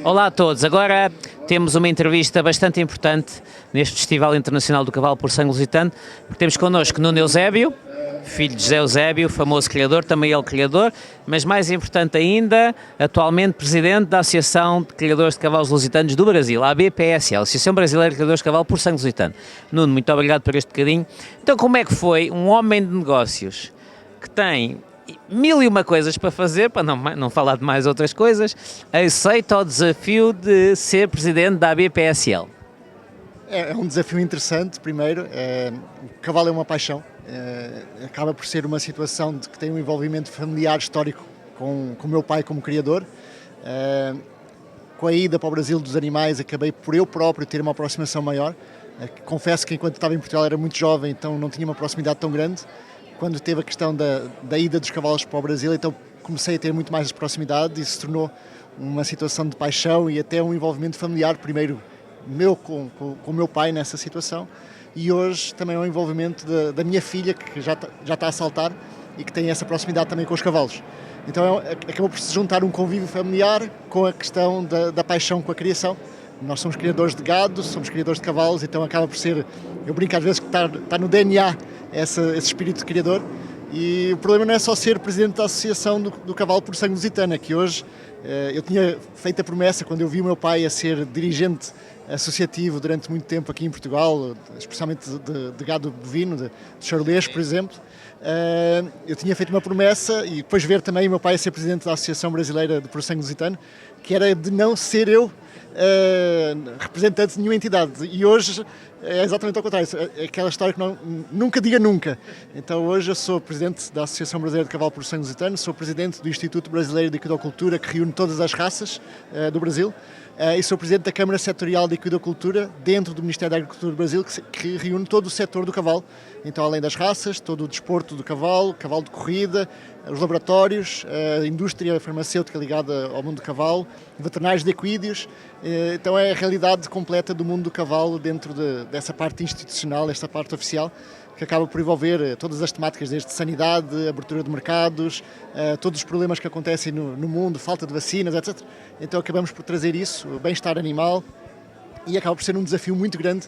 Olá a todos, agora temos uma entrevista bastante importante neste Festival Internacional do Cavalo por Sangue Lusitano, porque temos connosco Nuno Eusébio, filho de José Eusébio, famoso criador, também ele criador, mas mais importante ainda, atualmente presidente da Associação de Criadores de Cavalos Lusitanos do Brasil, a ABPSL, Associação Brasileira de Criadores de Cavalo por Sangue Lusitano. Nuno, muito obrigado por este bocadinho. Então, como é que foi um homem de negócios que tem mil e uma coisas para fazer, para não falar de mais outras coisas, aceita o desafio de ser presidente da ABPSL? É um desafio interessante, primeiro. O cavalo é uma paixão. Acaba por ser uma situação de que tem um envolvimento familiar histórico com o meu pai como criador. Com a ida para o Brasil dos animais, acabei por eu próprio ter uma aproximação maior. Confesso que enquanto estava em Portugal era muito jovem, então não tinha uma proximidade tão grande. Quando teve a questão da ida dos cavalos para o Brasil, então comecei a ter muito mais proximidade e se tornou uma situação de paixão e até um envolvimento familiar, primeiro meu com o meu pai nessa situação, e hoje também é um envolvimento da minha filha, que já está a saltar e que tem essa proximidade também com os cavalos. Então acabou por se juntar um convívio familiar com a questão da paixão com a criação. Nós somos criadores de gado, somos criadores de cavalos, então acaba por ser, eu brinco às vezes que está no DNA esse espírito de criador. E o problema não é só ser presidente da Associação do Cavalo por Sangue Lusitano, que hoje eu tinha feito a promessa, quando eu vi o meu pai a ser dirigente associativo durante muito tempo aqui em Portugal, especialmente de gado bovino, de charolês, por exemplo. Eu tinha feito uma promessa e depois ver também o meu pai a ser presidente da Associação Brasileira por Sangue Lusitano, que era de não ser eu representante de nenhuma entidade, e hoje é exatamente ao contrário, é aquela história que nunca diga nunca. Então hoje eu sou presidente da Associação Brasileira de Cavalo por Sangue Lusitano, sou presidente do Instituto Brasileiro de Equidocultura, que reúne todas as raças do Brasil, e sou presidente da Câmara Setorial de Equidocultura dentro do Ministério da Agricultura do Brasil, que reúne todo o setor do cavalo. Então, além das raças, todo o desporto do cavalo, cavalo de corrida, os laboratórios, a indústria farmacêutica ligada ao mundo do cavalo, veterinários de equídeos. Então é a realidade completa do mundo do cavalo dentro dessa parte institucional, esta parte oficial, que acaba por envolver todas as temáticas, desde sanidade, abertura de mercados, todos os problemas que acontecem no mundo, falta de vacinas, etc. Então acabamos por trazer isso, o bem-estar animal, e acaba por ser um desafio muito grande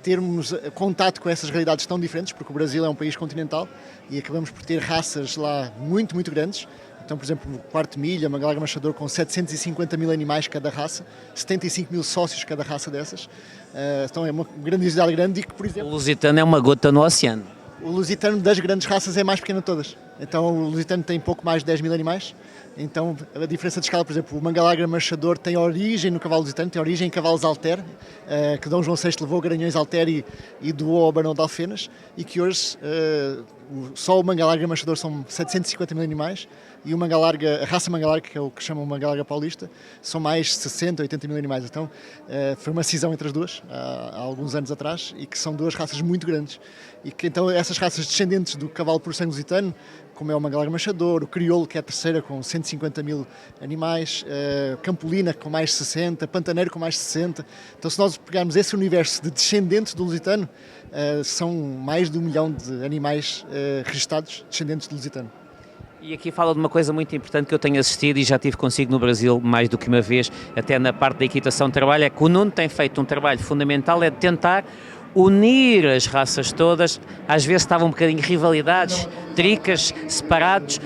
termos contato com essas realidades tão diferentes, porque o Brasil é um país continental e acabamos por ter raças lá muito, muito grandes. Então, por exemplo, o Quarto Milha, Mangalarga Machador, com 750 mil animais cada raça, 75 mil sócios cada raça dessas. Então é uma grandiosidade grande e que, por exemplo... O lusitano é uma gota no oceano. O lusitano das grandes raças é mais pequeno de todas. Então o lusitano tem pouco mais de 10 mil animais. Então a diferença de escala, por exemplo, o Mangalarga Machador tem origem no cavalo lusitano, tem origem em cavalos Alter, que Dom João VI levou Garanhões Alter e doou ao Barão de Alfenas, e que hoje só o Mangalarga Machador são 750 mil animais, e a raça Mangalarga, que é o que chamam Mangalarga Paulista, são mais 60, 80 mil animais. Então foi uma cisão entre as duas, há alguns anos atrás, e que são duas raças muito grandes. E que então essas raças descendentes do cavalo por sangue lusitano, como é o Mangalarga Machador, o Crioulo, que é a terceira, com 150 mil animais, Campolina, com mais 60, Pantaneiro, com mais 60. Então, se nós pegarmos esse universo de descendentes do lusitano, são mais de 1 milhão de animais registados descendentes do lusitano. E aqui fala de uma coisa muito importante que eu tenho assistido e já tive consigo no Brasil mais do que uma vez, até na parte da equitação de trabalho, é que o Nuno tem feito um trabalho fundamental, é de tentar unir as raças todas. Às vezes estavam um bocadinho rivalidades, tricas, separados.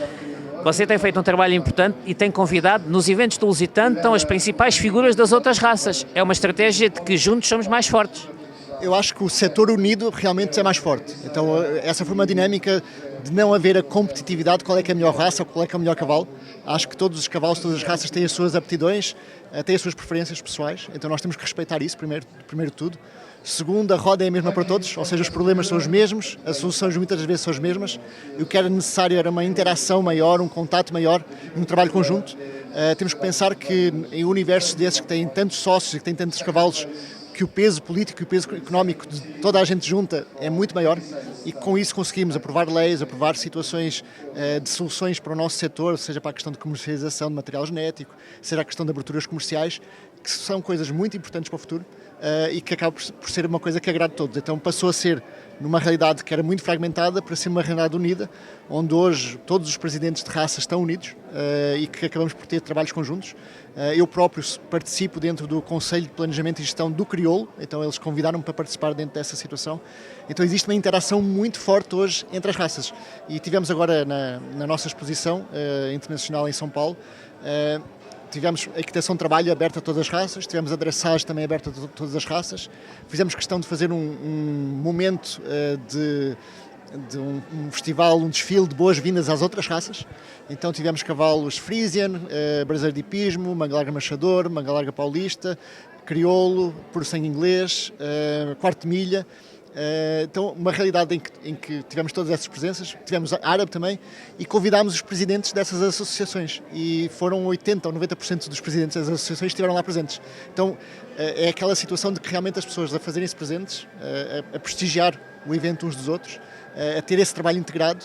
Você tem feito um trabalho importante e tem convidado, nos eventos do Lusitano, estão as principais figuras das outras raças. É uma estratégia de que juntos somos mais fortes. Eu acho que o setor unido realmente é mais forte. Então essa foi uma dinâmica de não haver a competitividade, qual é que é a melhor raça ou qual é que é o melhor cavalo. Acho que todos os cavalos, todas as raças têm as suas aptidões, têm as suas preferências pessoais, então nós temos que respeitar isso, primeiro de tudo. Segundo, a roda é a mesma para todos, ou seja, os problemas são os mesmos, as soluções muitas vezes são as mesmas, e o que era necessário era uma interação maior, um contato maior, um trabalho conjunto. Temos que pensar que em universos desses que têm tantos sócios e que têm tantos cavalos, que o peso político e o peso económico de toda a gente junta é muito maior, e com isso conseguimos aprovar leis, aprovar situações de soluções para o nosso setor, seja para a questão de comercialização de material genético, seja a questão de aberturas comerciais, que são coisas muito importantes para o futuro, e que acaba por ser uma coisa que agrada a todos. Então passou a ser numa realidade que era muito fragmentada para ser uma realidade unida, onde hoje todos os presidentes de raça estão unidos e que acabamos por ter trabalhos conjuntos. Eu próprio participo dentro do Conselho de Planejamento e Gestão do Crioulo, então eles convidaram-me para participar dentro dessa situação. Então existe uma interação muito forte hoje entre as raças. E tivemos agora na nossa exposição internacional em São Paulo, tivemos a equitação de trabalho aberta a todas as raças, tivemos a dressage também aberta a todas as raças, fizemos questão de fazer um momento de um festival, um desfile de boas-vindas às outras raças. Então tivemos cavalos Friesian, Brasileiro de Hipismo, Manga Larga Machador, Manga Larga Paulista, Crioulo, Puro Sangue Inglês, Quarto de Milha. Então, uma realidade em que tivemos todas essas presenças, tivemos a árabe também, e convidámos os presidentes dessas associações, e foram 80% ou 90% dos presidentes das associações que estiveram lá presentes. Então, é aquela situação de que realmente as pessoas a fazerem-se presentes, a prestigiar o evento uns dos outros, a ter esse trabalho integrado,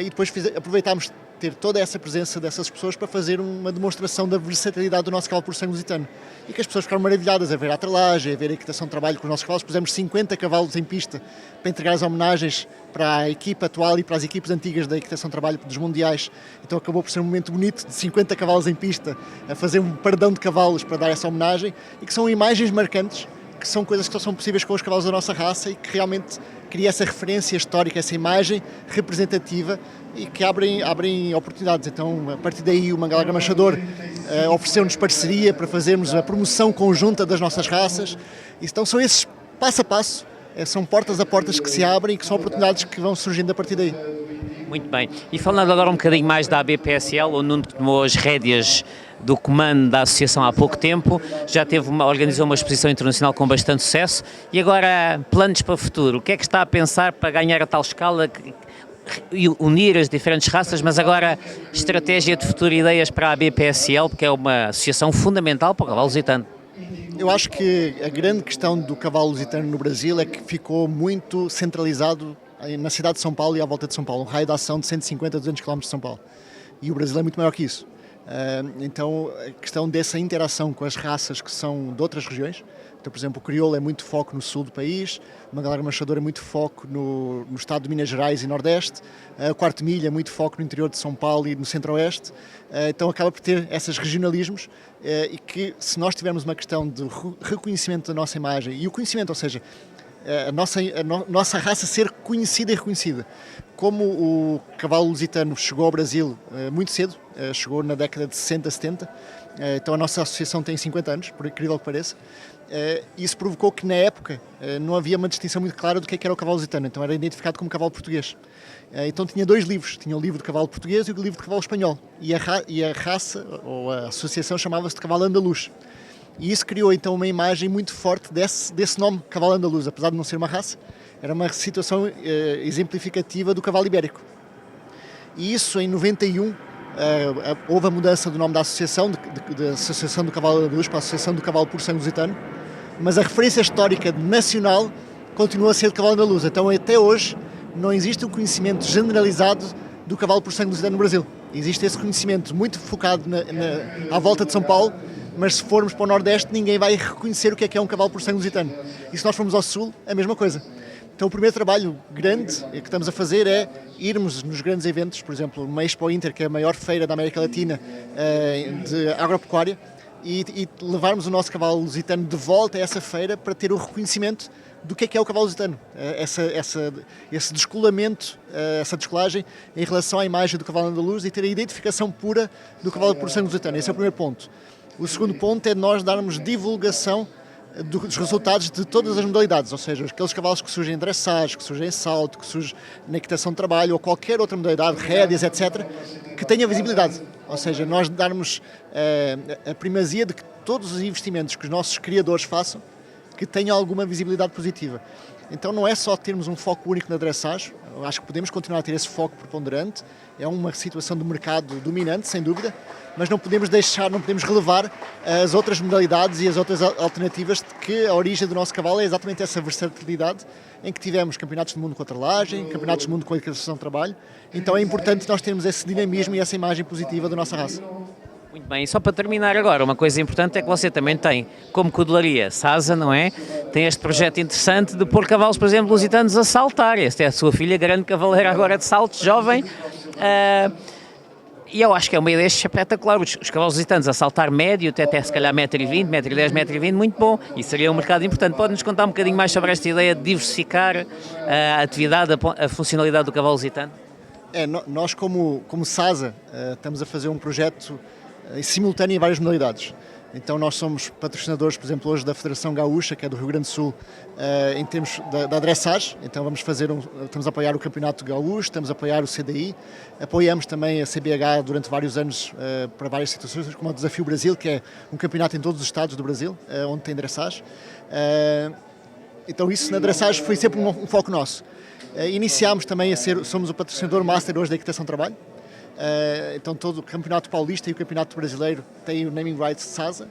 e depois aproveitámos ter toda essa presença dessas pessoas para fazer uma demonstração da versatilidade do nosso cavalo por sangue lusitano. E que as pessoas ficaram maravilhadas a ver a atrelagem, a ver a equitação de trabalho com os nossos cavalos. Pusemos 50 cavalos em pista para entregar as homenagens para a equipa atual e para as equipes antigas da equitação de trabalho dos mundiais. Então acabou por ser um momento bonito de 50 cavalos em pista, a fazer um paredão de cavalos para dar essa homenagem, e que são imagens marcantes, que são coisas que só são possíveis com os cavalos da nossa raça e que realmente cria essa referência histórica, essa imagem representativa e que abrem oportunidades. Então, a partir daí, o Manga Larga Machador ofereceu-nos parceria para fazermos a promoção conjunta das nossas raças. Então, são esses passo a passo, são portas a portas que se abrem e que são oportunidades que vão surgindo a partir daí. Muito bem. E falando agora um bocadinho mais da ABPSL, o Nuno tomou as rédeas do comando da associação há pouco tempo, já organizou uma exposição internacional com bastante sucesso e agora planos para o futuro. O que é que está a pensar para ganhar a tal escala e unir as diferentes raças, mas agora estratégia de futuro e ideias para a ABPSL, porque é uma associação fundamental para o cavalo lusitano? Eu acho que a grande questão do cavalo lusitano no Brasil é que ficou muito centralizado na cidade de São Paulo e à volta de São Paulo, um raio de ação de 150 a 200 km de São Paulo. E o Brasil é muito maior que isso. Então, a questão dessa interação com as raças que são de outras regiões, então, por exemplo, o crioulo é muito foco no sul do país, o Manga Larga Machador é muito foco no estado de Minas Gerais e Nordeste, o Quarto de Milha é muito foco no interior de São Paulo e no Centro-Oeste, então acaba por ter esses regionalismos e que, se nós tivermos uma questão de reconhecimento da nossa imagem e o conhecimento, ou seja, a nossa raça ser conhecida e reconhecida. Como o cavalo lusitano chegou ao Brasil muito cedo, chegou na década de 60, 70, então a nossa associação tem 50 anos, por incrível que pareça, isso provocou que na época não havia uma distinção muito clara do que era o cavalo lusitano, então era identificado como cavalo português. Então tinha dois livros, tinha o livro de cavalo português e o livro de cavalo espanhol, e a raça, ou a associação, chamava-se de cavalo andaluz. E isso criou então uma imagem muito forte desse nome, cavalo andaluz, apesar de não ser uma raça, era uma situação exemplificativa do cavalo ibérico. E isso em 91 houve a mudança do nome da associação, da Associação do Cavalo Andaluz para a Associação do Cavalo por Sangue Lusitano, mas a referência histórica nacional continua a ser de cavalo andaluz. Então até hoje não existe um conhecimento generalizado do cavalo por sangue lusitano no Brasil. Existe esse conhecimento muito focado à volta de São Paulo, mas se formos para o Nordeste ninguém vai reconhecer o que é um cavalo por sangue lusitano. E se nós formos ao Sul, a mesma coisa. Então o primeiro trabalho grande que estamos a fazer é irmos nos grandes eventos, por exemplo, uma Expo Inter, que é a maior feira da América Latina de agropecuária, e levarmos o nosso cavalo lusitano de volta a essa feira para ter o reconhecimento do que é o cavalo lusitano, esse descolamento, essa descolagem em relação à imagem do cavalo andaluz e ter a identificação pura do cavalo por sangue lusitano. Esse é o primeiro ponto. O segundo ponto é nós darmos divulgação dos resultados de todas as modalidades, ou seja, aqueles cavalos que surgem em dressage, que surgem em salto, que surgem na equitação de trabalho ou qualquer outra modalidade, rédeas, etc., que tenha visibilidade. Ou seja, nós darmos a primazia de que todos os investimentos que os nossos criadores façam, que tenham alguma visibilidade positiva. Então não é só termos um foco único na dressage, eu acho que podemos continuar a ter esse foco preponderante, é uma situação de mercado dominante, sem dúvida, mas não podemos relevar as outras modalidades e as outras alternativas, de que a origem do nosso cavalo é exatamente essa versatilidade, em que tivemos campeonatos do mundo com a atrelagem, campeonatos do mundo com a equitação de trabalho, então é importante nós termos esse dinamismo e essa imagem positiva da nossa raça. Muito bem, e só para terminar agora, uma coisa importante é que você também tem, como codelaria Sasa, não é? Tem este projeto interessante de pôr cavalos, por exemplo, lusitanos a saltar. Esta é a sua filha, grande cavaleira agora de saltos, jovem. E eu acho que é uma ideia espetacular, os cavalos lusitanos a saltar médio, até se calhar 1,20 m, 1,10 m, 1,20 m, muito bom, e seria um mercado importante. Pode-nos contar um bocadinho mais sobre esta ideia de diversificar a atividade, a funcionalidade do cavalo lusitano? Nós como Sasa estamos a fazer um projeto simultâneo em várias modalidades. Então nós somos patrocinadores, por exemplo, hoje da Federação Gaúcha, que é do Rio Grande do Sul, em termos da dressage. Então estamos a apoiar o Campeonato Gaúcho, estamos a apoiar o CDI, apoiamos também a CBH durante vários anos para várias situações, como o Desafio Brasil, que é um campeonato em todos os estados do Brasil, onde tem dressage. Então isso na dressage foi sempre um foco nosso. Iniciámos também somos o patrocinador master hoje da equitação de trabalho. Então todo o Campeonato Paulista e o Campeonato Brasileiro têm o naming rights de Sasa,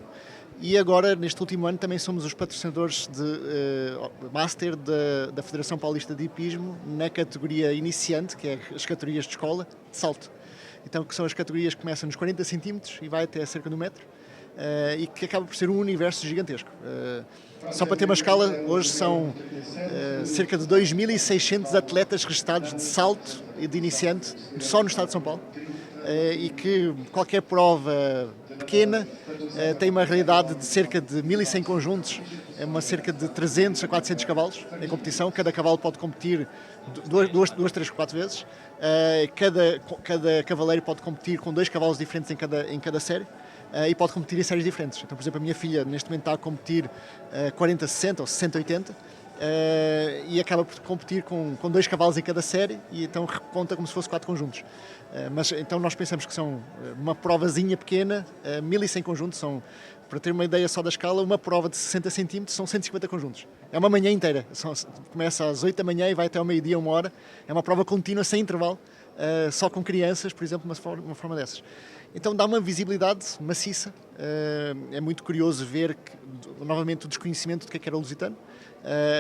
e agora neste último ano também somos os patrocinadores de Master da Federação Paulista de Hipismo na categoria iniciante, que é as categorias de escola de salto. Então que são as categorias que começam nos 40 cm e vai até cerca de 1 metro, e que acaba por ser um universo gigantesco. Só para ter uma escala, hoje são cerca de 2.600 atletas registados de salto e de iniciante só no estado de São Paulo, e que qualquer prova pequena tem uma realidade de cerca de 1.100 conjuntos, cerca de 300 a 400 cavalos em competição. Cada cavalo pode competir 2, 3, 4 vezes. Cada cavaleiro pode competir com 2 cavalos diferentes em cada série. E pode competir em séries diferentes. Então, por exemplo, a minha filha neste momento está a competir 40-60 ou 60-80, e acaba por competir com 2 cavalos em cada série, e então conta como se fosse 4 conjuntos. Mas então nós pensamos que são uma provazinha pequena, 1.100 conjuntos, para ter uma ideia só da escala, uma prova de 60 cm são 150 conjuntos. É uma manhã inteira, começa às 8 da manhã e vai até ao meio-dia, 1 hora. É uma prova contínua, sem intervalo, só com crianças, por exemplo, uma forma dessas. Então dá uma visibilidade maciça. É muito curioso ver novamente o desconhecimento de que era o lusitano,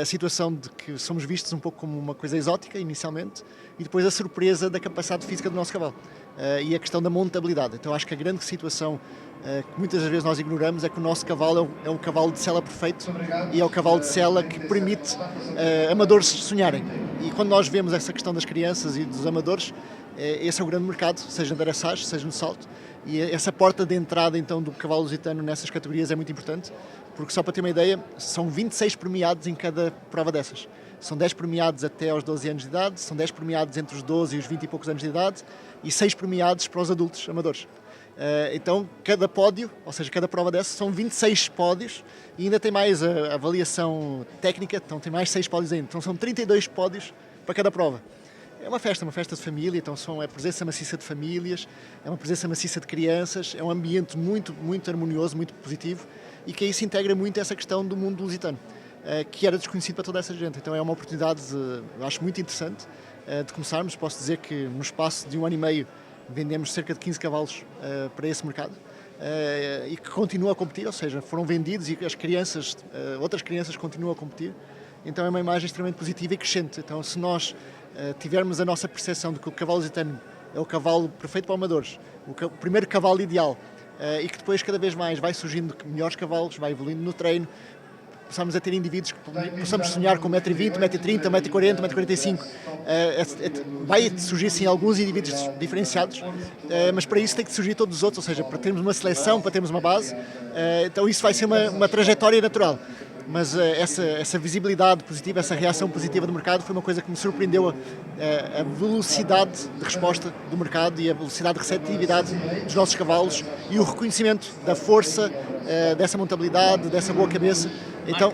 a situação de que somos vistos um pouco como uma coisa exótica inicialmente, e depois a surpresa da capacidade física do nosso cavalo, e a questão da montabilidade. Então acho que a grande situação que muitas vezes nós ignoramos é que o nosso cavalo é um cavalo de sela perfeito, e é o cavalo de sela que permite amadores sonharem. E quando nós vemos essa questão das crianças e dos amadores, esse é o grande mercado, seja na dressage, seja no salto, e essa porta de entrada então do cavalo lusitano nessas categorias é muito importante, porque só para ter uma ideia, são 26 premiados em cada prova dessas. São 10 premiados até aos 12 anos de idade, são 10 premiados entre os 12 e os 20 e poucos anos de idade, e 6 premiados para os adultos amadores. Então, cada pódio, ou seja, cada prova dessas, são 26 pódios, e ainda tem mais a avaliação técnica, então tem mais 6 pódios ainda. Então são 32 pódios para cada prova. É uma festa de família, então é presença maciça de famílias, é uma presença maciça de crianças, é um ambiente muito, muito harmonioso, muito positivo, e que aí se integra muito essa questão do mundo lusitano, que era desconhecido para toda essa gente. Então é uma oportunidade, eu acho muito interessante, de começarmos. Posso dizer que no espaço de 1 ano e meio vendemos cerca de 15 cavalos para esse mercado, e que continua a competir, ou seja, foram vendidos e as crianças, outras crianças continuam a competir. Então é uma imagem extremamente positiva e crescente. Então se nós tivermos a nossa percepção de que o cavalo lusitano é o cavalo perfeito para amadores, o primeiro cavalo ideal, e que depois cada vez mais vai surgindo melhores cavalos, vai evoluindo no treino, possamos a ter indivíduos que possamos sonhar com 1,20 m, 1,30 m, 1,40 m, 1,45 m. Vai surgir sim alguns indivíduos diferenciados, mas para isso tem que surgir todos os outros, ou seja, para termos uma seleção, para termos uma base. Então isso vai ser uma trajetória natural. Mas essa visibilidade positiva, essa reação positiva do mercado foi uma coisa que me surpreendeu, a velocidade de resposta do mercado e a velocidade de receptividade dos nossos cavalos e o reconhecimento da força, dessa montabilidade, dessa boa cabeça. Então,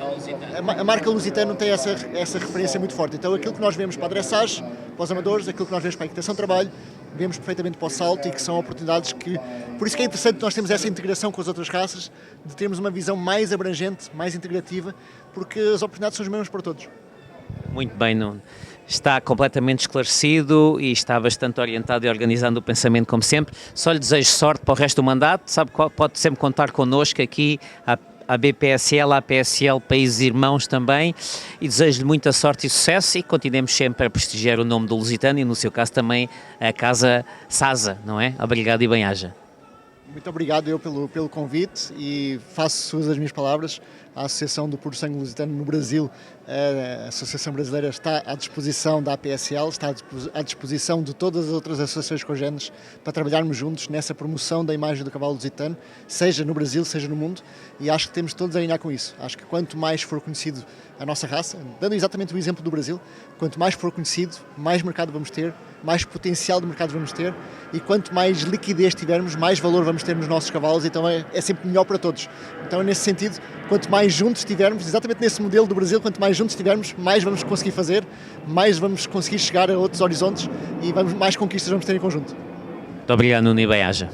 a marca Lusitano tem essa referência muito forte. Então, aquilo que nós vemos para a dressage, para os amadores, aquilo que nós vemos para a equitação de trabalho, vemos perfeitamente para o salto, e que são oportunidades que... Por isso que é interessante nós termos essa integração com as outras raças, de termos uma visão mais abrangente, mais integrativa, porque as oportunidades são as mesmas para todos. Muito bem, Nuno. Está completamente esclarecido e está bastante orientado e organizando o pensamento como sempre. Só lhe desejo sorte para o resto do mandato. Sabe que pode sempre contar connosco aqui, a BPSL, a APSL, Países Irmãos também, e desejo-lhe muita sorte e sucesso, e continuemos sempre a prestigiar o nome do Lusitano e, no seu caso, também a Casa Sasa, não é? Obrigado e bem-aja. Muito obrigado eu pelo convite e faço suas as minhas palavras. A Associação do Puro Sangue Lusitano no Brasil, a Associação Brasileira, está à disposição da APSL, está à disposição de todas as outras associações congêneres para trabalharmos juntos nessa promoção da imagem do cavalo lusitano, seja no Brasil, seja no mundo, e acho que temos todos a ganhar com isso. Acho que quanto mais for conhecido a nossa raça, dando exatamente o exemplo do Brasil, quanto mais for conhecido, mais mercado vamos ter, mais potencial de mercado vamos ter, e quanto mais liquidez tivermos, mais valor vamos ter nos nossos cavalos, então é sempre melhor para todos. Então, nesse sentido, quanto mais juntos estivermos, exatamente nesse modelo do Brasil, quanto mais juntos estivermos, mais vamos conseguir fazer, mais vamos conseguir chegar a outros horizontes e mais conquistas vamos ter em conjunto. Muito obrigado, Nuno, e bem-aja.